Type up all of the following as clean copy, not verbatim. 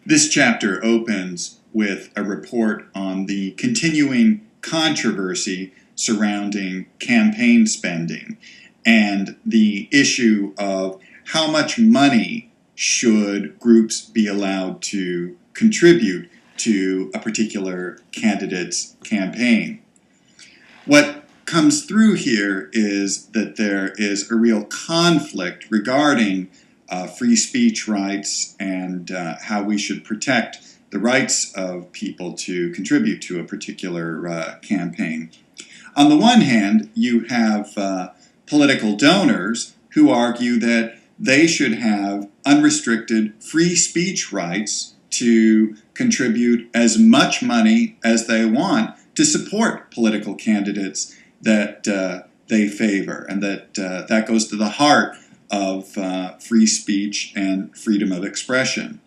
This chapter opens with a report on the continuing controversy surrounding campaign spending and the issue of how much money should groups be allowed to contribute to a particular candidate's campaign. What comes through here is that there is a real conflict regarding free speech rights and how we should protect the rights of people to contribute to a particular campaign. On the one hand, you have political donors who argue that they should have unrestricted free speech rights to contribute as much money as they want to support political candidates that they favor, and that goes to the heart of free speech and freedom of expression.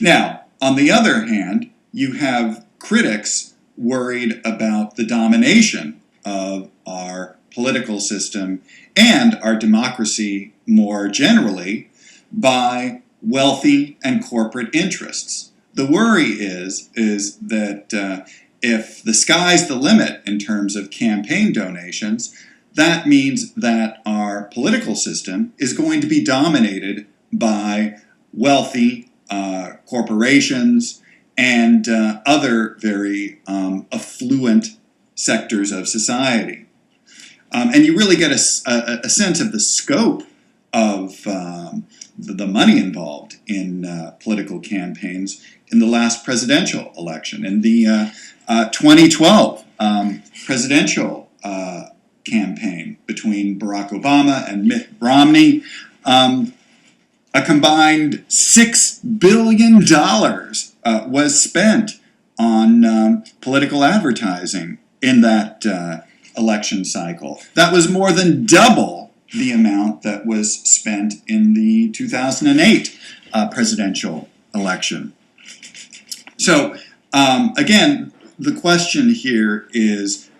Now, on the other hand, you have critics worried about the domination of our political system and our democracy more generally by wealthy and corporate interests. The worry is that if the sky's the limit in terms of campaign donations, that means that our political system is going to be dominated by wealthy corporations and other very affluent sectors of society. And you really get a sense of the scope of the money involved in political campaigns in the last presidential election. In the 2012 presidential campaign between Barack Obama and Mitt Romney, a combined $6 billion was spent on political advertising in that election cycle. That was more than double the amount that was spent in the 2008 presidential election. So, again, the question here is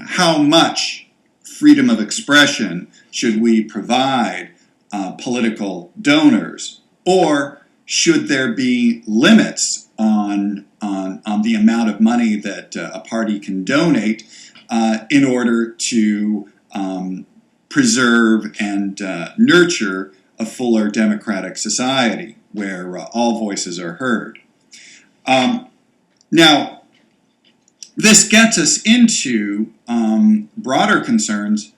how much freedom of expression should we provide political donors, or should there be limits on the amount of money that a party can donate in order to preserve and nurture a fuller democratic society where all voices are heard? Now, this gets us into broader concerns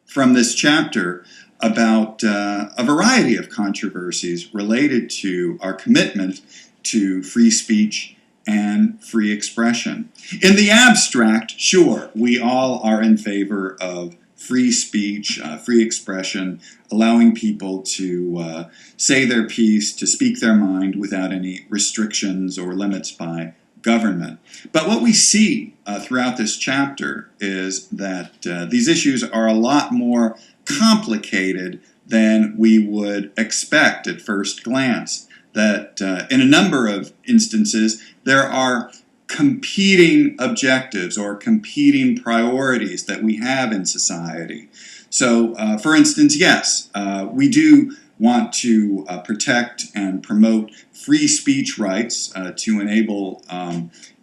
from this chapter about a variety of controversies related to our commitment to free speech and free expression. In the abstract, sure, we all are in favor of free speech, free expression, allowing people to say their piece, to speak their mind without any restrictions or limits by government. But what we see throughout this chapter is that these issues are a lot more complicated than we would expect at first glance. That in a number of instances, there are competing objectives or competing priorities that we have in society. So, for instance, yes, we do want to protect and promote free speech rights to enable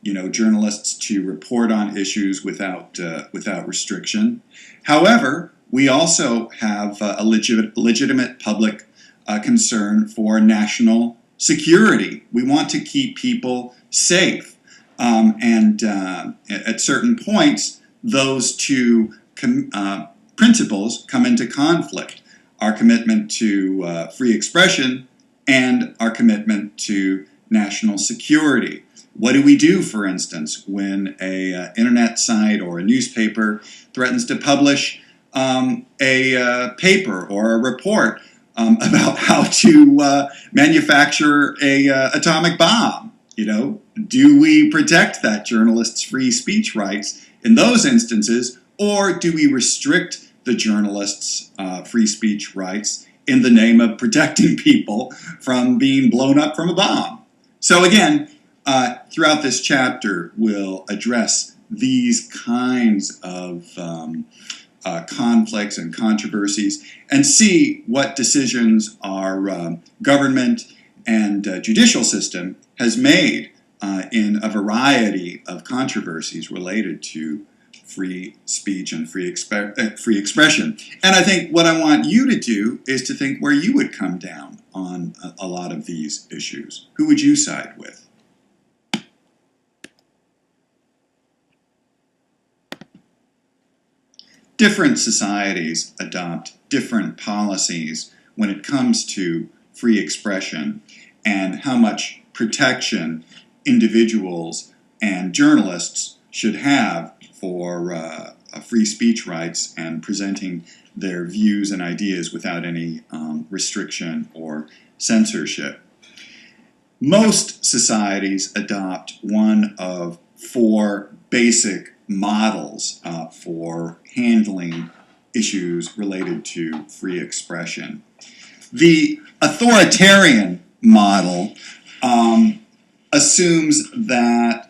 journalists to report on issues without restriction. However, we also have a legitimate public concern for national security. We want to keep people safe. And at certain points, those two principles come into conflict. Our commitment to free expression and our commitment to national security. What do we do, for instance, when an internet site or a newspaper threatens to publish a paper or a report about how to manufacture a atomic bomb? Do we protect that journalist's free speech rights in those instances, or do we restrict the journalist's free speech rights in the name of protecting people from being blown up from a bomb? So again, throughout this chapter, we'll address these kinds of conflicts and controversies and see what decisions our government and judicial system has made in a variety of controversies related to free speech and free expression. And I think what I want you to do is to think where you would come down on a lot of these issues. Who would you side with? Different societies adopt different policies when it comes to free expression and how much protection individuals and journalists should have for free speech rights and presenting their views and ideas without any restriction or censorship. Most societies adopt one of four basic models for handling issues related to free expression. The authoritarian model assumes that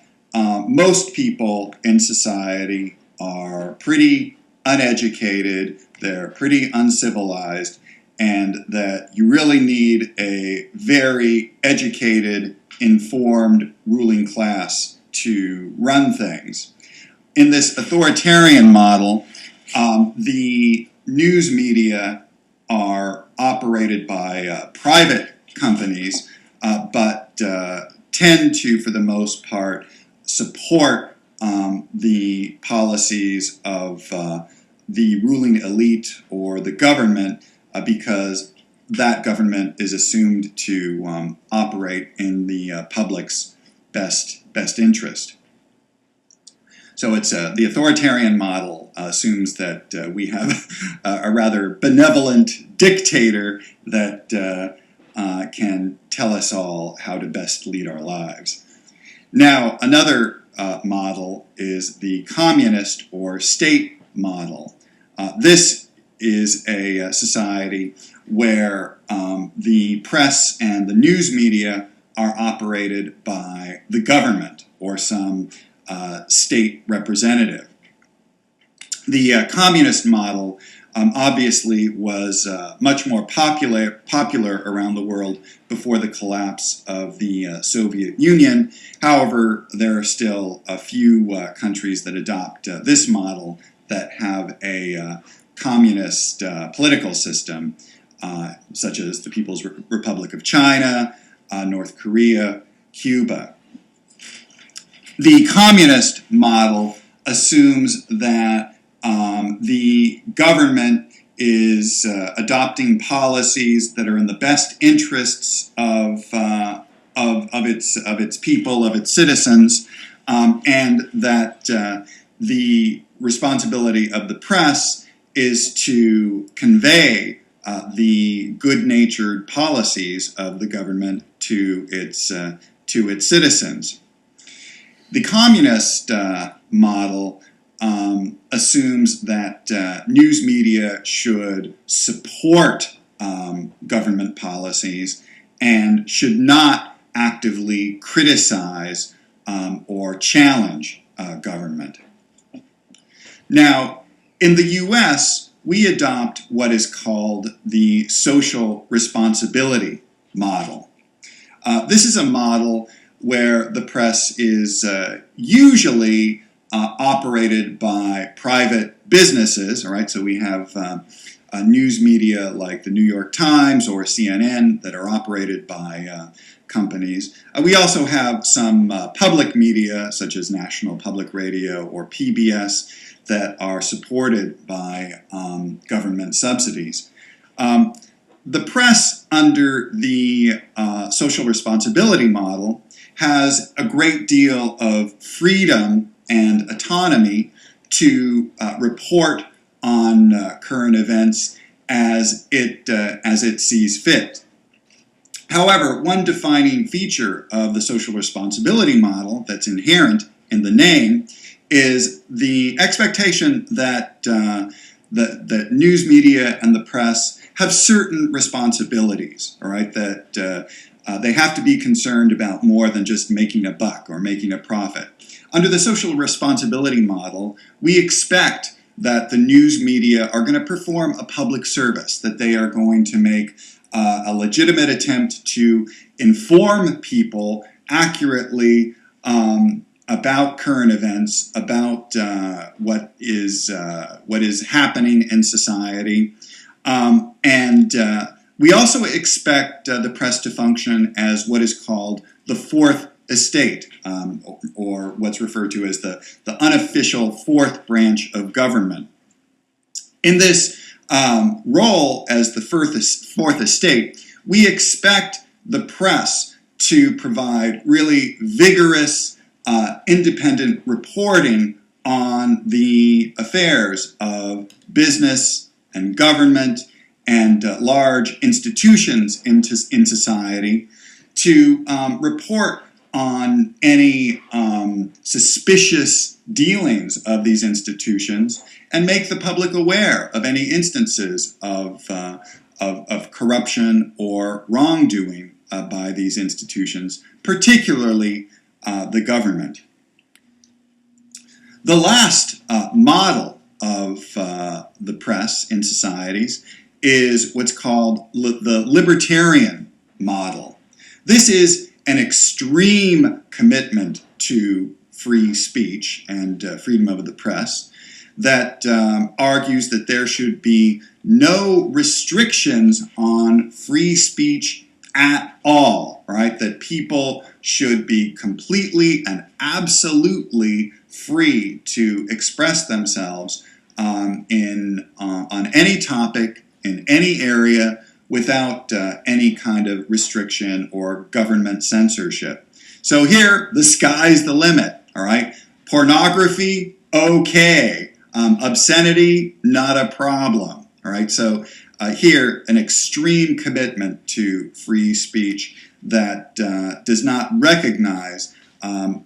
most people in society are pretty uneducated, they're pretty uncivilized, and that you really need a very educated, informed ruling class to run things. In this authoritarian model, the news media are operated by private companies, but tend to, for the most part, support the policies of the ruling elite or the government because that government is assumed to operate in the public's best interest. So it's the authoritarian model assumes that we have a rather benevolent dictator that can tell us all how to best lead our lives. Now, another model is the communist or state model. This is a society where the press and the news media are operated by the government or some state representative. The communist model obviously was much more popular around the world before the collapse of the Soviet Union. However, there are still a few countries that adopt this model that have a communist political system, such as the People's Republic of China, North Korea, Cuba. The communist model assumes that the government is adopting policies that are in the best interests of its people, of its citizens, and that the responsibility of the press is to convey the good-natured policies of the government to its citizens. The communist model assumes that news media should support government policies and should not actively criticize or challenge government. Now, in the US, we adopt what is called the social responsibility model. This is a model where the press is usually operated by private businesses, all right? So we have news media like the New York Times or CNN that are operated by companies. We also have some public media, such as National Public Radio or PBS, that are supported by government subsidies. The press, under the social responsibility model, has a great deal of freedom and autonomy to report on current events as it sees fit. However, one defining feature of the social responsibility model that's inherent in the name is the expectation that the news media and the press have certain responsibilities, all right, that they have to be concerned about more than just making a buck or making a profit. Under the social responsibility model, we expect that the news media are going to perform a public service, that they are going to make a legitimate attempt to inform people accurately about current events, about what is happening in society, and we also expect the press to function as what is called the fourth estate, or what's referred to as the unofficial fourth branch of government. In this role as the fourth estate, we expect the press to provide really vigorous, independent reporting on the affairs of business and government and large institutions in society, to report on any suspicious dealings of these institutions and make the public aware of any instances of corruption or wrongdoing by these institutions, particularly the government. The last model of the press in societies is what's called the libertarian model. This is an extreme commitment to free speech and freedom of the press that argues that there should be no restrictions on free speech at all, right? That people should be completely and absolutely free to express themselves on any topic, in any area, without any kind of restriction or government censorship. So here, the sky's the limit, all right? Pornography, okay. Obscenity, not a problem, all right? So here, an extreme commitment to free speech that does not recognize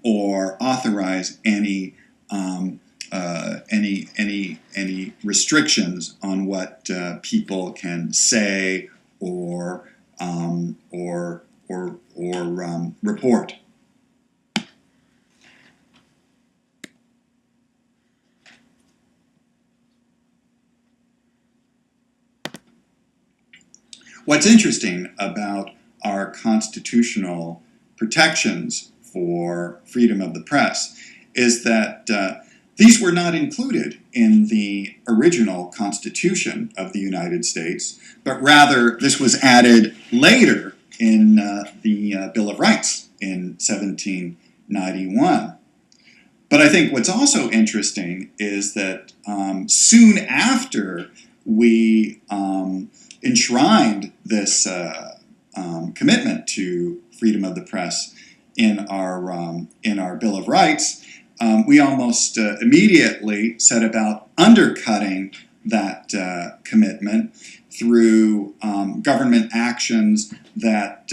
or authorize any restrictions on what people can say or report. What's interesting about our constitutional protections for freedom of the press is that these were not included in the original Constitution of the United States, but rather this was added later in the Bill of Rights in 1791. But I think what's also interesting is that soon after we enshrined this commitment to freedom of the press in our Bill of Rights, we almost immediately set about undercutting that commitment through government actions that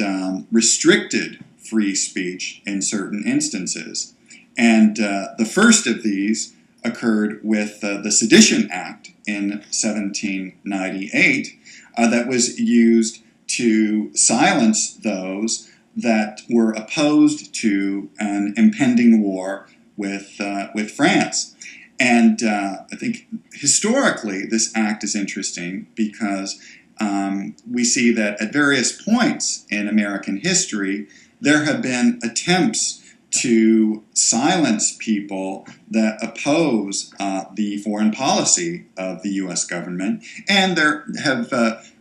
restricted free speech in certain instances. And the first of these occurred with the Sedition Act in 1798 that was used to silence those that were opposed to an impending war with France. And I think historically this act is interesting because we see that at various points in American history there have been attempts to silence people that oppose the foreign policy of the U.S. government, and there have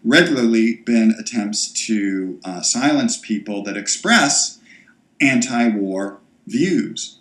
regularly been attempts to silence people that express anti-war views.